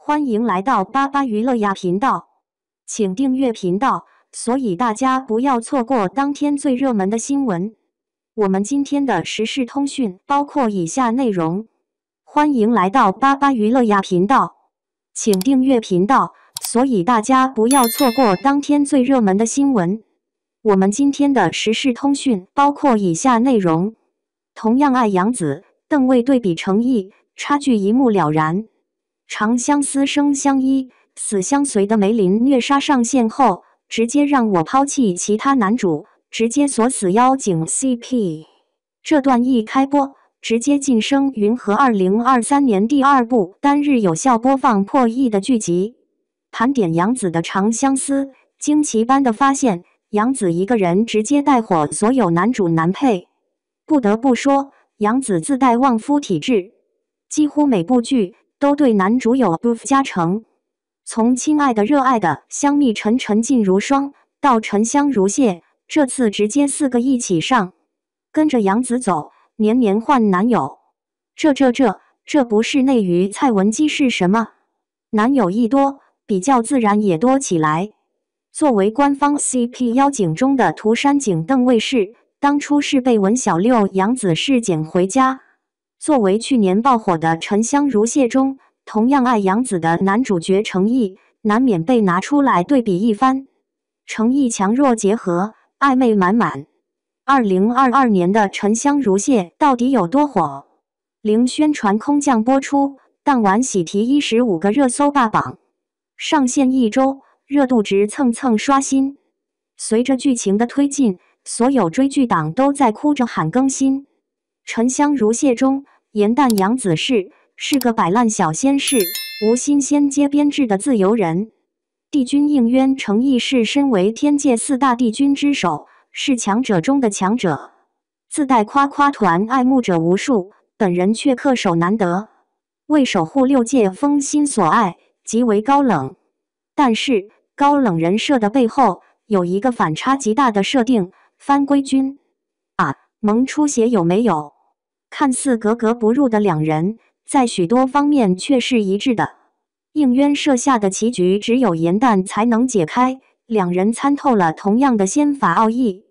欢迎来到巴巴娱乐呀频道，请订阅频道，所以大家不要错过当天最热门的新闻。我们今天的时事通讯包括以下内容：欢迎来到巴巴娱乐呀频道，请订阅频道，所以大家不要错过当天最热门的新闻。我们今天的时事通讯包括以下内容：同样爱杨紫，邓为对比诚意，差距一目了然。长相思生相依，死相随的梅林虐杀上线后，直接让我抛弃其他男主，直接锁死妖精 CP。这段一开播，直接晋升云和2023年第2部单日有效播放破亿的剧集。盘点杨紫的长相思，惊奇般的发现，杨紫一个人直接带火所有男主男配。不得不说，杨紫自带旺夫体质，几乎每部剧都对男主有 buff 加成，从亲爱的热爱的香蜜沉沉烬如霜到沉香如屑，这次直接4个一起上，跟着杨紫走，年年换男友，这不是内娱蔡文姬是什么？男友一多，比较自然也多起来。作为官方 CP 妖精中的涂山璟邓卫士，当初是被文小六杨紫是捡回家。作为去年爆火的沉香如屑中同样爱杨紫的男主角程毅，难免被拿出来对比一番。程毅强弱结合，暧昧满满。2022年的沉香如屑到底有多火？零宣传空降播出，当晚喜提15个热搜霸榜，上线1周，热度值蹭蹭刷新。随着剧情的推进，所有追剧党都在哭着喊更新。沉香如屑中，严旦杨紫是个摆烂小鲜士，无新鲜接编制的自由人。帝君应渊程毅是身为天界4大帝君之首，是强者中的强者，自带夸夸团爱慕者无数，本人却恪守难得，为守护6界封心所爱，极为高冷。但是高冷人设的背后有一个反差极大的设定，番规君啊，萌出血有没有？看似格格不入的两人，在许多方面却是一致的。应渊设下的棋局只有严旦才能解开，两人参透了同样的仙法奥义。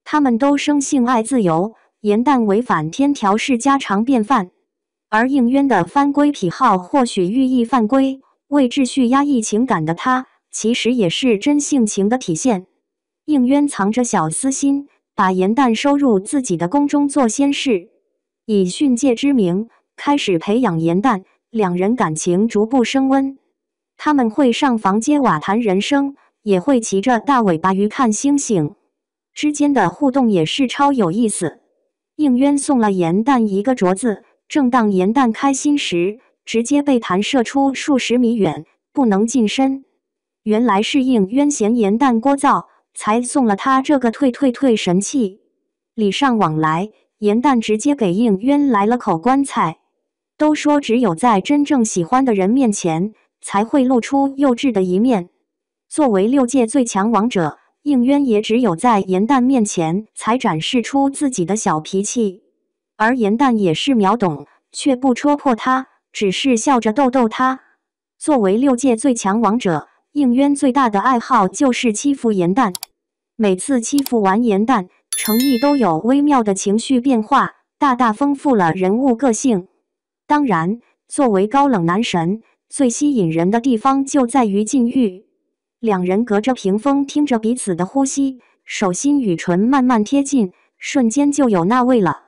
他们都生性爱自由，严旦违反天条是家常便饭，而应渊的番规癖好或许寓意犯规，为秩序压抑情感的他，其实也是真性情的体现。应渊藏着小私心，把严旦收入自己的宫中做仙士，以训诫之名开始培养严旦，两人感情逐步升温。他们会上房揭瓦谈人生，也会骑着大尾巴鱼看星星，之间的互动也是超有意思。应渊送了严旦一个镯子，正当严旦开心时，直接被弹射出数十米远，不能近身。原来是应渊嫌严旦聒噪，才送了他这个退神器。礼尚往来，严旦直接给应渊来了口棺材。都说只有在真正喜欢的人面前，才会露出幼稚的一面。作为6界最强王者，应渊也只有在严旦面前才展示出自己的小脾气。而严旦也是秒懂，却不戳破他，只是笑着逗逗他。作为6界最强王者，应渊最大的爱好就是欺负严旦。每次欺负完严旦，程毅都有微妙的情绪变化，大大丰富了人物个性。当然，作为高冷男神，最吸引人的地方就在于禁欲。两人隔着屏风听着彼此的呼吸，手心与唇慢慢贴近，瞬间就有那味了。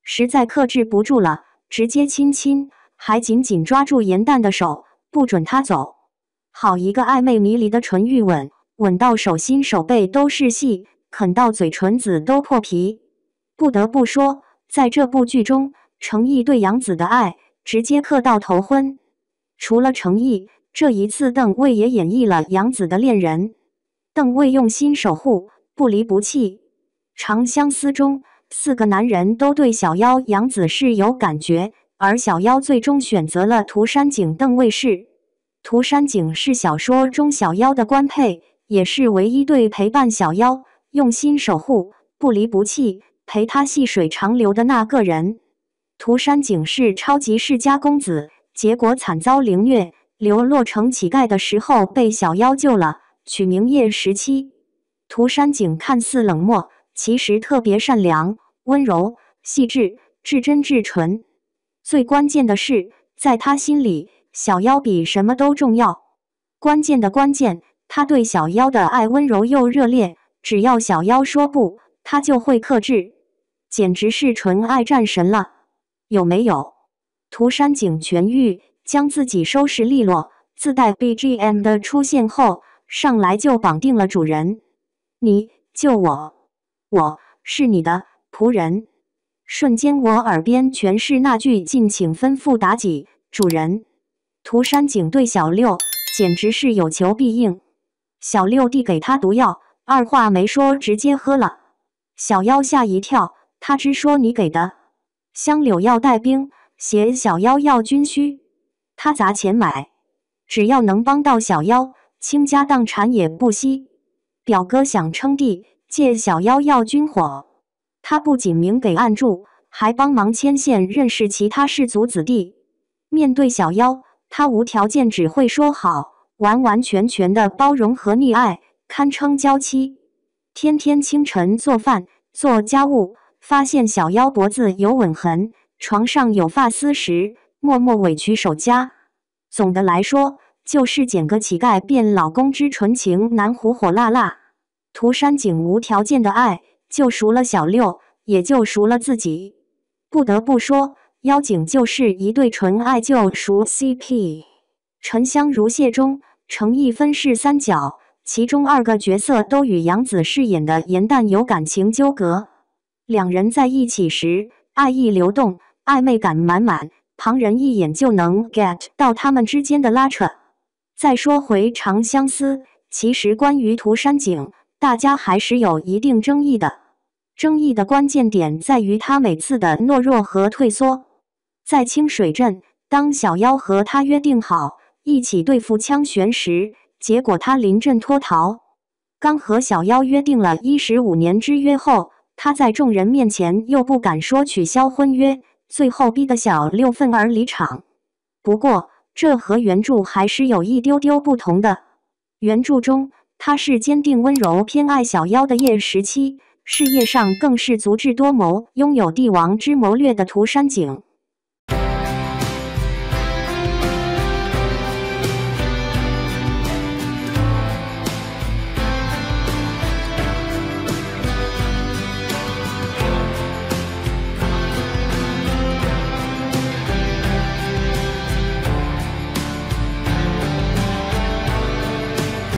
实在克制不住了，直接亲亲，还紧紧抓住严旦的手，不准他走。好一个暧昧迷离的唇欲吻，吻到手心手背都是戏，啃到嘴唇子都破皮。不得不说，在这部剧中，程毅对杨紫的爱直接磕到头昏。除了程毅，这一次邓为也演绎了杨紫的恋人。邓为用心守护，不离不弃。长相思中，4个男人都对小妖杨紫是有感觉，而小妖最终选择了涂山璟邓卫士。涂山璟是小说中小妖的官配，也是唯一对陪伴小妖用心守护、不离不弃、陪他细水长流的那个人。涂山璟是超级世家公子，结果惨遭凌虐，流落成乞丐的时候被小妖救了，取名叶17。涂山璟看似冷漠，其实特别善良、温柔、细致、至真至纯。最关键的是，在他心里，小妖比什么都重要。关键的关键，他对小妖的爱温柔又热烈，只要小妖说不，他就会克制，简直是纯爱战神了。有没有？涂山璟痊愈，将自己收拾利落，自带 BGM 的出现后，上来就绑定了主人。你救我，我是你的仆人。瞬间我耳边全是那句敬请吩咐妲己，主人。涂山璟对小六简直是有求必应。小六递给他毒药，二话没说直接喝了。小妖吓一跳，他只说你给的。香柳要带兵，携小妖要军需，他砸钱买，只要能帮到小妖，倾家荡产也不惜。表哥想称帝，借小妖要军火，他不仅明给暗助，还帮忙牵线认识其他氏族子弟。面对小妖，他无条件只会说好，完完全全的包容和溺爱，堪称娇妻。天天清晨做饭做家务，发现小妖脖子有吻痕，床上有发丝时，默默委屈守家。总的来说，就是捡个乞丐变老公之纯情男虎火辣辣。涂山璟无条件的爱，救赎了小六，也救赎了自己。不得不说，妖精就是一对纯爱救赎 CP。沉香如屑中，诚意分饰三角，其中2个角色都与杨紫饰演的严旦有感情纠葛。两人在一起时，爱意流动，暧昧感满满，旁人一眼就能 get 到他们之间的拉扯。再说回《长相思》，其实关于涂山璟，大家还是有一定争议的。争议的关键点在于他每次的懦弱和退缩。在清水镇，当小妖和他约定好一起对付枪玄时，结果他临阵脱逃。刚和小妖约定了15年之约后，他在众人面前又不敢说取消婚约，最后逼得小六愤而离场。不过，这和原著还是有一丢丢不同的。原著中，他是坚定温柔偏爱小妖的叶17，事业上更是足智多谋，拥有帝王之谋略的涂山璟。